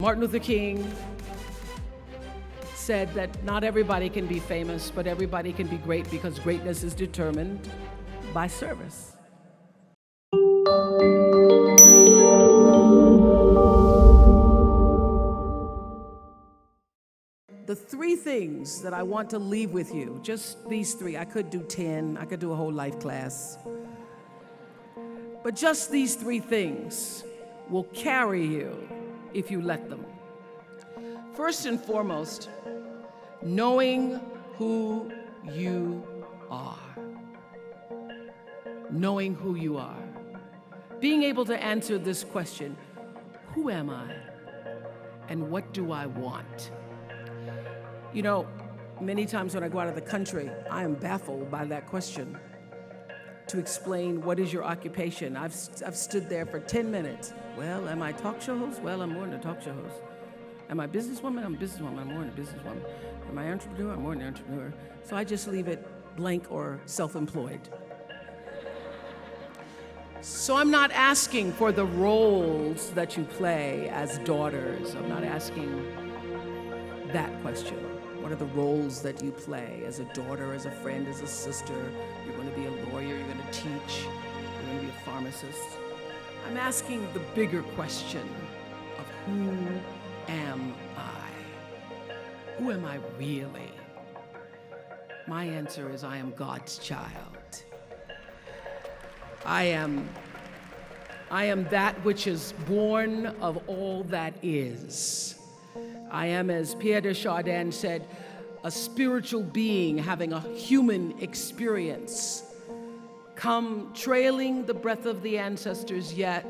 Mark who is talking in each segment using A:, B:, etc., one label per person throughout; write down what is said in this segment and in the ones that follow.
A: Martin Luther King said that not everybody can be famous, but everybody can be great because greatness is determined by service. The three things that I want to leave with you, just these three. I could do 10, I could do a whole life class. But just these three things will carry you if you let them. First and foremost, knowing who you are. Knowing who you are. Being able to answer this question, who am I and what do I want? You know, many times when I go out of the country, I am baffled by that question. To explain what is your occupation. I've stood there for 10 minutes. Well, am I a talk show host? Well, I'm more than a talk show host. Am I a businesswoman? I'm a businesswoman. I'm more than a businesswoman. Am I an entrepreneur? I'm more than an entrepreneur. So I just leave it blank or self-employed. So I'm not asking for the roles that you play as daughters. I'm not asking that question. What are the roles that you play as a daughter, as a friend, as a sister? You're going to be a lawyer, you're going to teach, you're going to be a pharmacist. I'm asking the bigger question of who am I? Who am I really? My answer is I am God's child. I am that which is born of all that is. I am, as Pierre de Chardin said, a spiritual being having a human experience, come trailing the breath of the ancestors yet,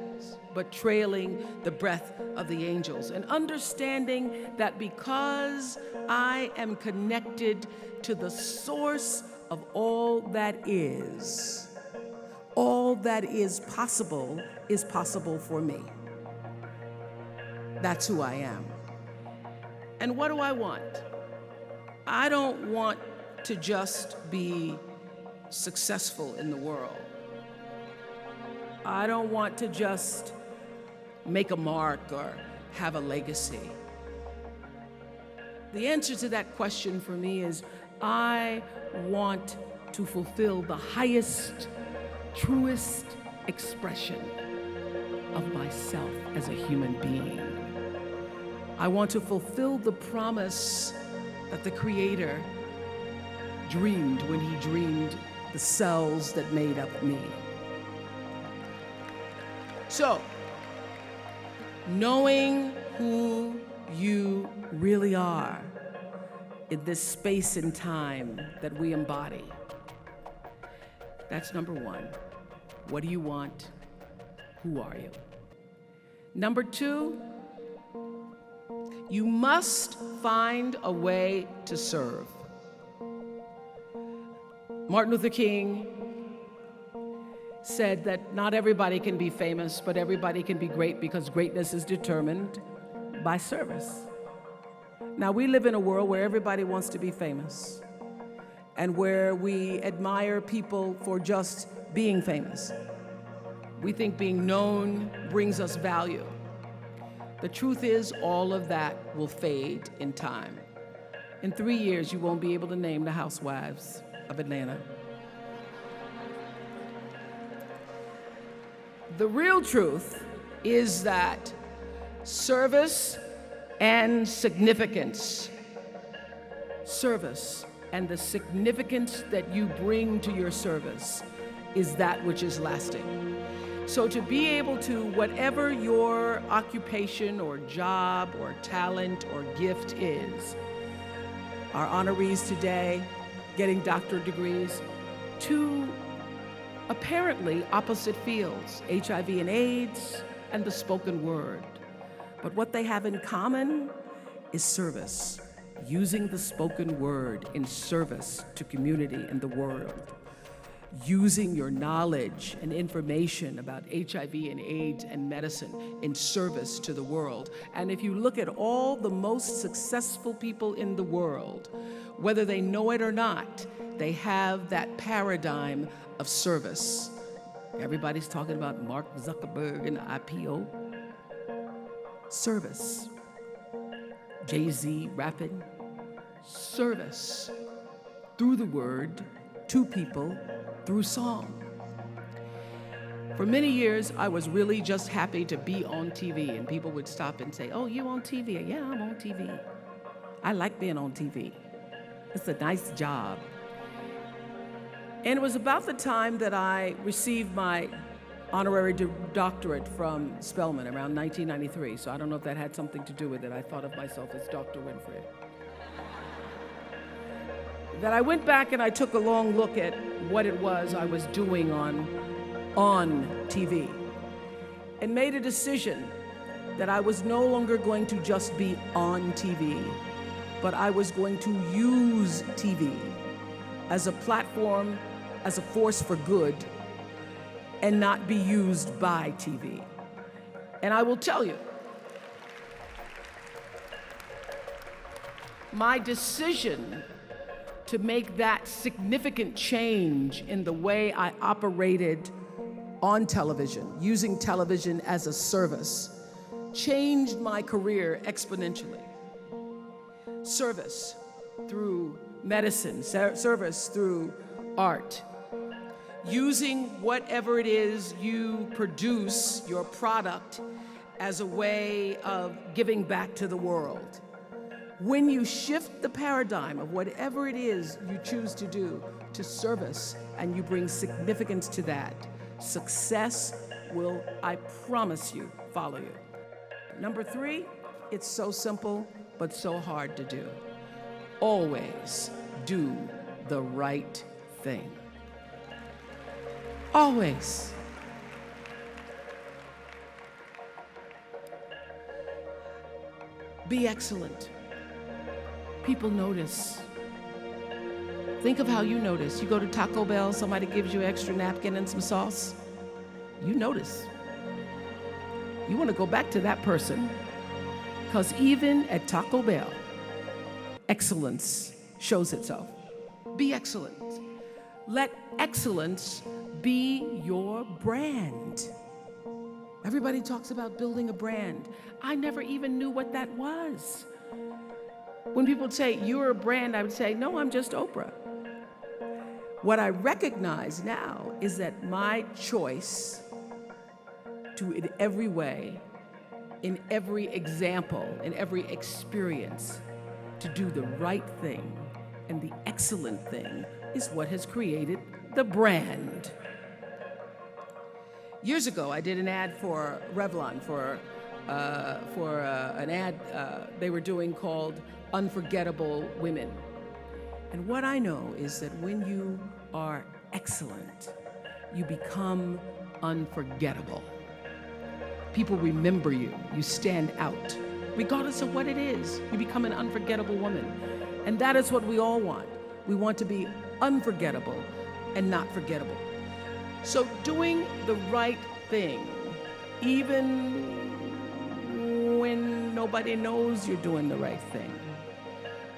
A: but trailing the breath of the angels. And understanding that because I am connected to the source of all that is possible for me. That's who I am. And what do I want? I don't want to just be successful in the world. I don't want to just make a mark or have a legacy. The answer to that question for me is I want to fulfill the highest, truest expression of myself as a human being. I want to fulfill the promise that the Creator dreamed when He dreamed the cells that made up me. So, knowing who you really are in this space and time that we embody, that's number one. What do you want? Who are you? Number two, you must find a way to serve. Martin Luther King said that not everybody can be famous, but everybody can be great because greatness is determined by service. Now, we live in a world where everybody wants to be famous and where we admire people for just being famous. We think being known brings us value. The truth is, all of that will fade in time. In 3 years, you won't be able to name the housewives of Atlanta. The real truth is that service and significance, service and the significance that you bring to your service is that which is lasting. So to be able to, whatever your occupation or job or talent or gift is, our honorees today getting doctorate degrees, to apparently opposite fields, HIV and AIDS and the spoken word. But what they have in common is service, using the spoken word in service to community and the world. Using your knowledge and information about HIV and AIDS and medicine in service to the world. And if you look at all the most successful people in the world, whether they know it or not, they have that paradigm of service. Everybody's talking about Mark Zuckerberg and the IPO. Service. Jay-Z rapping. Service through the word, to people, through song. For many years, I was really just happy to be on TV, and people would stop and say, "Oh, you on TV?" "Yeah, I'm on TV. I like being on TV. It's a nice job." And it was about the time that I received my honorary doctorate from Spelman around 1993, so I don't know if that had something to do with it. I thought of myself as Dr. Winfrey. That I went back and I took a long look at what it was I was doing on TV and made a decision that I was no longer going to just be on TV, but I was going to use TV as a platform, as a force for good, and not be used by TV. And I will tell you, my decision to make that significant change in the way I operated on television, using television as a service, changed my career exponentially. Service through medicine, service through art, using whatever it is you produce, your product, as a way of giving back to the world. When you shift the paradigm of whatever it is you choose to do to service, and you bring significance to that, success will, I promise you, follow you. Number 3, it's so simple, but so hard to do. Always do the right thing. Always. Be excellent. People notice. Think of how you notice. You go to Taco Bell, somebody gives you an extra napkin and some sauce. You notice. You want to go back to that person, because even at Taco Bell, excellence shows itself. Be excellent. Let excellence be your brand. Everybody talks about building a brand. I never even knew what that was. When people would say, "You're a brand," I would say, "No, I'm just Oprah." What I recognize now is that my choice to, in every way, in every example, in every experience, to do the right thing and the excellent thing is what has created the brand. Years ago, I did an ad for Revlon for an ad they were doing called Unforgettable Women. And what I know is that when you are excellent, you become unforgettable. People remember you. You stand out. Regardless of what it is, you become an unforgettable woman. And that is what we all want. We want to be unforgettable and not forgettable. So doing the right thing, even when nobody knows you're doing the right thing,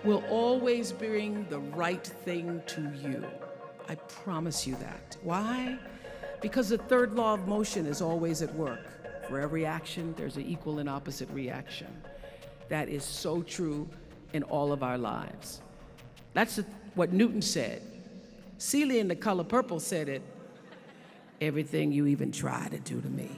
A: will always bring the right thing to you. I promise you that. Why? Because the third law of motion is always at work. For every action, there's an equal and opposite reaction. That is so true in all of our lives. That's what Newton said. Celia in The Color Purple said it, "Everything you even try to do to me,